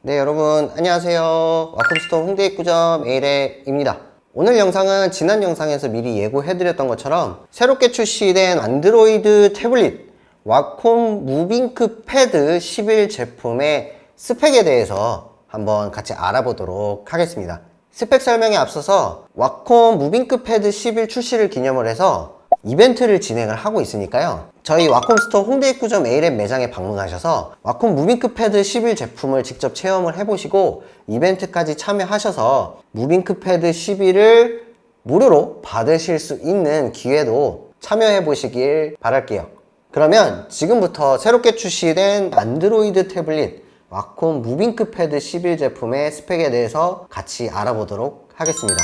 네, 여러분 안녕하세요. 와콤스토어 홍대 입구점 A랩입니다. 오늘 영상은 지난 영상에서 미리 예고해드렸던 것처럼 새롭게 출시된 안드로이드 태블릿 와콤 무빙크 패드 11 제품의 스펙에 대해서 한번 같이 알아보도록 하겠습니다. 스펙 설명에 앞서서 와콤 무빙크 패드 11 출시를 기념을 해서 이벤트를 진행을 하고 있으니까요, 저희 와콤스토어 홍대 입구점 A랩 매장에 방문하셔서 와콤 무빙크 패드 11 제품을 직접 체험을 해보시고 이벤트까지 참여하셔서 무빙크 패드 11을 무료로 받으실 수 있는 기회도 참여해 보시길 바랄게요. 그러면 지금부터 새롭게 출시된 안드로이드 태블릿 와콤 무빙크 패드 11 제품의 스펙에 대해서 같이 알아보도록 하겠습니다.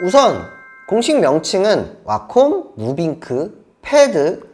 우선 공식 명칭은 와콤 무빙크 패드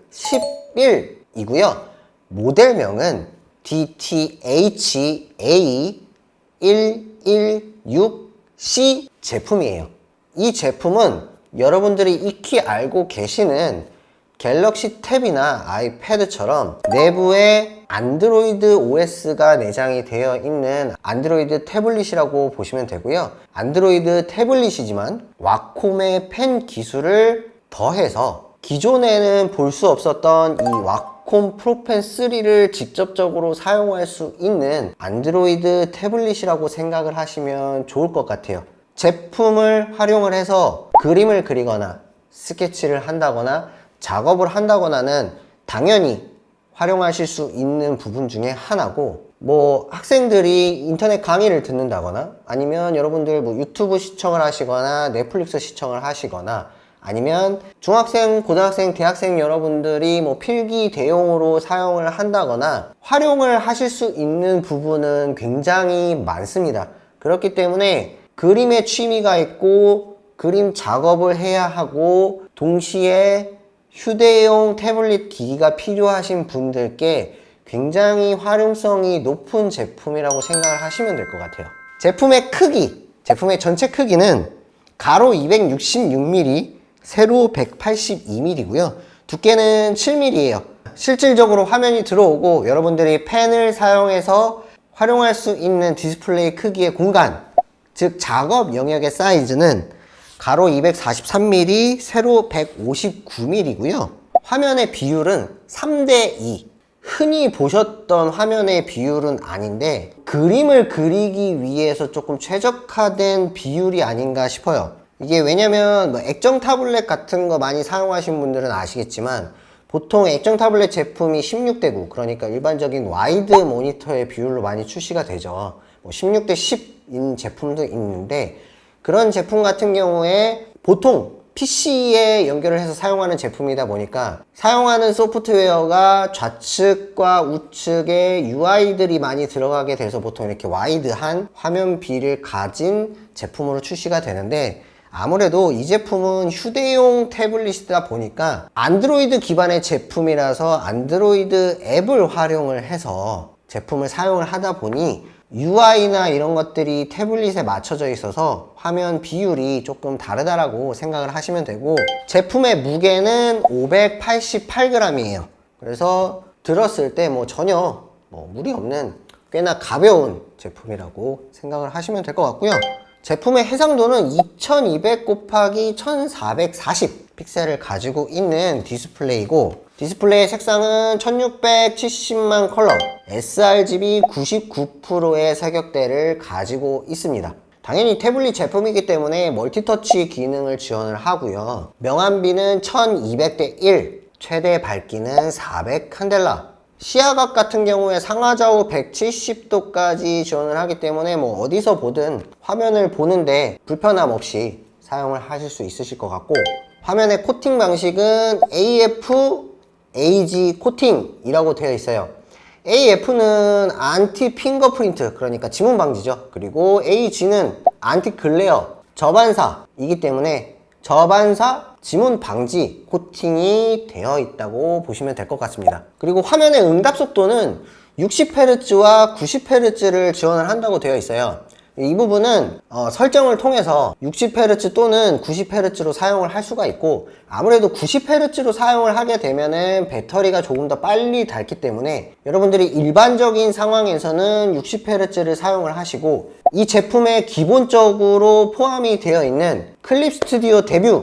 11이고요. 모델명은 DTH-A116C 제품이에요. 이 제품은 여러분들이 익히 알고 계시는 갤럭시 탭이나 아이패드처럼 내부에 안드로이드 OS가 내장이 되어 있는 안드로이드 태블릿이라고 보시면 되고요. 안드로이드 태블릿이지만 와콤의 펜 기술을 더해서 기존에는 볼 수 없었던 이 와콤 프로펜 3를 직접적으로 사용할 수 있는 안드로이드 태블릿이라고 생각을 하시면 좋을 것 같아요. 제품을 활용을 해서 그림을 그리거나 스케치를 한다거나 작업을 한다거나는 당연히 활용하실 수 있는 부분 중에 하나고, 뭐 학생들이 인터넷 강의를 듣는다거나 아니면 여러분들 뭐 유튜브 시청을 하시거나 넷플릭스 시청을 하시거나 아니면 중학생, 고등학생, 대학생 여러분들이 뭐 필기 대용으로 사용을 한다거나 활용을 하실 수 있는 부분은 굉장히 많습니다. 그렇기 때문에 그림에 취미가 있고 그림 작업을 해야 하고 동시에 휴대용 태블릿 기기가 필요하신 분들께 굉장히 활용성이 높은 제품이라고 생각을 하시면 될 것 같아요. 제품의 크기, 제품의 전체 크기는 가로 266mm, 세로 182mm고요. 두께는 7mm예요. 실질적으로 화면이 들어오고 여러분들이 펜을 사용해서 활용할 수 있는 디스플레이 크기의 공간, 즉 작업 영역의 사이즈는 가로 243mm, 세로 159mm고요. 화면의 비율은 3:2. 흔히 보셨던 화면의 비율은 아닌데 그림을 그리기 위해서 조금 최적화된 비율이 아닌가 싶어요. 이게 왜냐면 뭐 액정 타블렛 같은 거 많이 사용하신 분들은 아시겠지만 보통 액정 타블렛 제품이 16:9, 그러니까 일반적인 와이드 모니터의 비율로 많이 출시가 되죠. 뭐 16:10인 제품도 있는데 그런 제품 같은 경우에 보통 PC에 연결을 해서 사용하는 제품이다 보니까 사용하는 소프트웨어가 좌측과 우측에 UI들이 많이 들어가게 돼서 보통 이렇게 와이드한 화면 비를 가진 제품으로 출시가 되는데, 아무래도 이 제품은 휴대용 태블릿이다 보니까 안드로이드 기반의 제품이라서 안드로이드 앱을 활용을 해서 제품을 사용을 하다 보니 UI나 이런 것들이 태블릿에 맞춰져 있어서 화면 비율이 조금 다르다라고 생각을 하시면 되고, 제품의 무게는 588g이에요. 그래서 들었을 때 뭐 전혀 무리 없는 꽤나 가벼운 제품이라고 생각을 하시면 될 것 같고요. 제품의 해상도는 2200 곱하기 1440 픽셀을 가지고 있는 디스플레이고, 디스플레이의 색상은 1670만 컬러, sRGB 99%의 색역대를 가지고 있습니다. 당연히 태블릿 제품이기 때문에 멀티터치 기능을 지원을 하고요. 명암비는 1200:1, 최대 밝기는 400 칸델라, 시야각 같은 경우에 상하좌우 170도까지 지원을 하기 때문에 뭐 어디서 보든 화면을 보는데 불편함 없이 사용을 하실 수 있으실 것 같고, 화면의 코팅 방식은 AF AG 코팅이라고 되어 있어요. AF는 안티 핑거프린트, 그러니까 지문 방지죠. 그리고 AG는 안티 글레어, 저반사이기 때문에 저반사 지문 방지 코팅이 되어 있다고 보시면 될 것 같습니다. 그리고 화면의 응답 속도는 60Hz와 90Hz를 지원을 한다고 되어 있어요. 이 부분은 설정을 통해서 60Hz 또는 90Hz로 사용을 할 수가 있고, 아무래도 90Hz로 사용을 하게 되면은 배터리가 조금 더 빨리 닳기 때문에 여러분들이 일반적인 상황에서는 60Hz를 사용을 하시고, 이 제품에 기본적으로 포함이 되어 있는 클립 스튜디오 데뷔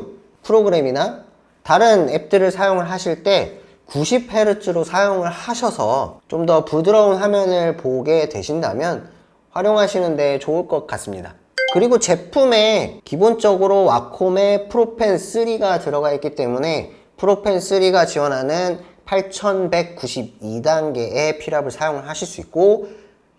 프로그램이나 다른 앱들을 사용을 하실 때 90Hz로 사용을 하셔서 좀 더 부드러운 화면을 보게 되신다면 활용하시는데 좋을 것 같습니다. 그리고 제품에 기본적으로 와콤의 프로펜 3가 들어가 있기 때문에 프로펜 3가 지원하는 8192단계의 필압을 사용을 하실 수 있고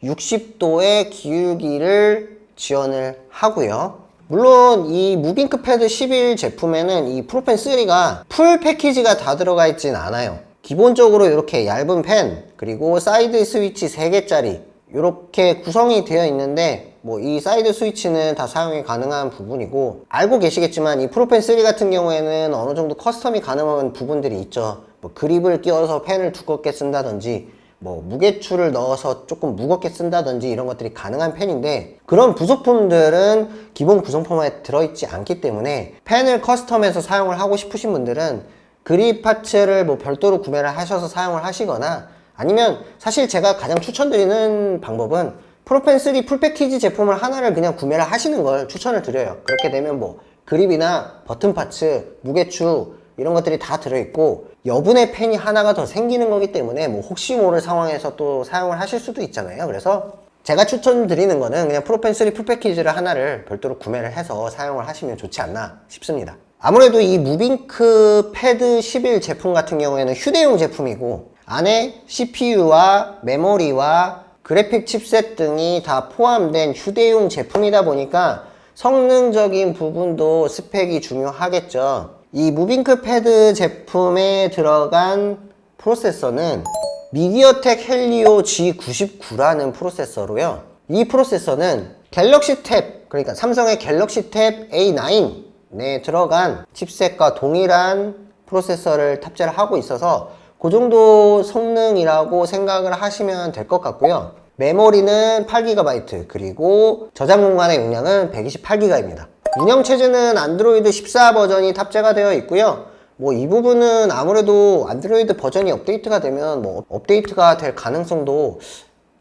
60도의 기울기를 지원을 하고요. 물론 이 무빙크 패드 11 제품에는 이 프로펜 3가 풀 패키지가 다 들어가 있진 않아요. 기본적으로 이렇게 얇은 펜, 그리고 사이드 스위치 3개짜리 이렇게 구성이 되어 있는데, 뭐 이 사이드 스위치는 다 사용이 가능한 부분이고, 알고 계시겠지만 이 프로펜 3 같은 경우에는 어느 정도 커스텀이 가능한 부분들이 있죠. 뭐 그립을 끼워서 펜을 두껍게 쓴다든지, 뭐 무게추를 넣어서 조금 무겁게 쓴다든지 이런 것들이 가능한 펜인데, 그런 부속품들은 기본 구성품에 들어있지 않기 때문에 펜을 커스텀해서 사용을 하고 싶으신 분들은 그립 파츠를 뭐 별도로 구매를 하셔서 사용을 하시거나, 아니면 사실 제가 가장 추천드리는 방법은 프로펜 3 풀 패키지 제품을 하나를 그냥 구매를 하시는 걸 추천을 드려요. 그렇게 되면 뭐 그립이나 버튼 파츠, 무게추 이런 것들이 다 들어있고 여분의 펜이 하나가 더 생기는 거기 때문에 뭐 혹시 모를 상황에서 또 사용을 하실 수도 있잖아요. 그래서 제가 추천드리는 거는 그냥 프로펜 3 풀 패키지를 하나를 별도로 구매를 해서 사용을 하시면 좋지 않나 싶습니다. 아무래도 이 무빙크 패드 11 제품 같은 경우에는 휴대용 제품이고, 안에 CPU와 메모리와 그래픽 칩셋 등이 다 포함된 휴대용 제품이다 보니까 성능적인 부분도 스펙이 중요하겠죠. 이 무빙크 패드 제품에 들어간 프로세서는 미디어텍 헬리오 G99라는 프로세서로요. 이 프로세서는 갤럭시 탭, 그러니까 삼성의 갤럭시 탭 A9에 들어간 칩셋과 동일한 프로세서를 탑재를 하고 있어서 그 정도 성능이라고 생각을 하시면 될 것 같고요. 메모리는 8GB, 그리고 저장 공간의 용량은 128GB입니다. 운영체제는 안드로이드 14 버전이 탑재가 되어 있고요. 뭐 이 부분은 아무래도 안드로이드 버전이 업데이트가 되면 뭐 업데이트가 될 가능성도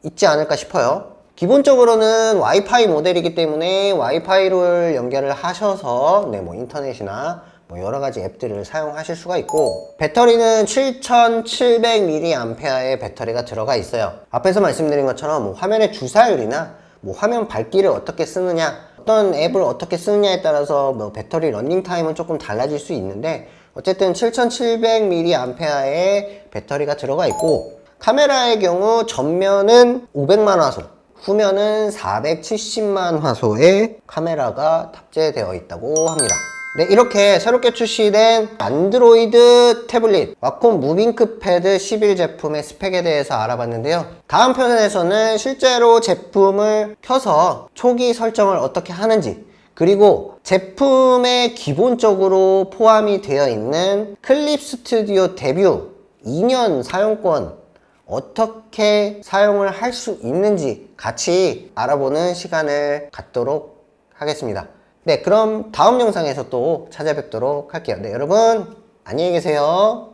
있지 않을까 싶어요. 기본적으로는 와이파이 모델이기 때문에 와이파이를 연결을 하셔서 뭐 인터넷이나 뭐 여러가지 앱들을 사용하실 수가 있고, 배터리는 7700mAh의 배터리가 들어가 있어요. 앞에서 말씀드린 것처럼 뭐 화면의 주사율이나 뭐 화면 밝기를 어떻게 쓰느냐, 어떤 앱을 어떻게 쓰느냐에 따라서 뭐 배터리 러닝 타임은 조금 달라질 수 있는데, 어쨌든 7700mAh의 배터리가 들어가 있고, 카메라의 경우 전면은 500만 화소, 후면은 470만 화소의 카메라가 탑재되어 있다고 합니다. 네, 이렇게 새롭게 출시된 안드로이드 태블릿 와콤 무빙크 패드 11 제품의 스펙에 대해서 알아봤는데요. 다음 편에서는 실제로 제품을 켜서 초기 설정을 어떻게 하는지, 그리고 제품에 기본적으로 포함이 되어 있는 클립 스튜디오 데뷔 2년 사용권 어떻게 사용을 할 수 있는지 같이 알아보는 시간을 갖도록 하겠습니다. 네, 그럼 다음 영상에서 또 찾아뵙도록 할게요. 네, 여러분 안녕히 계세요.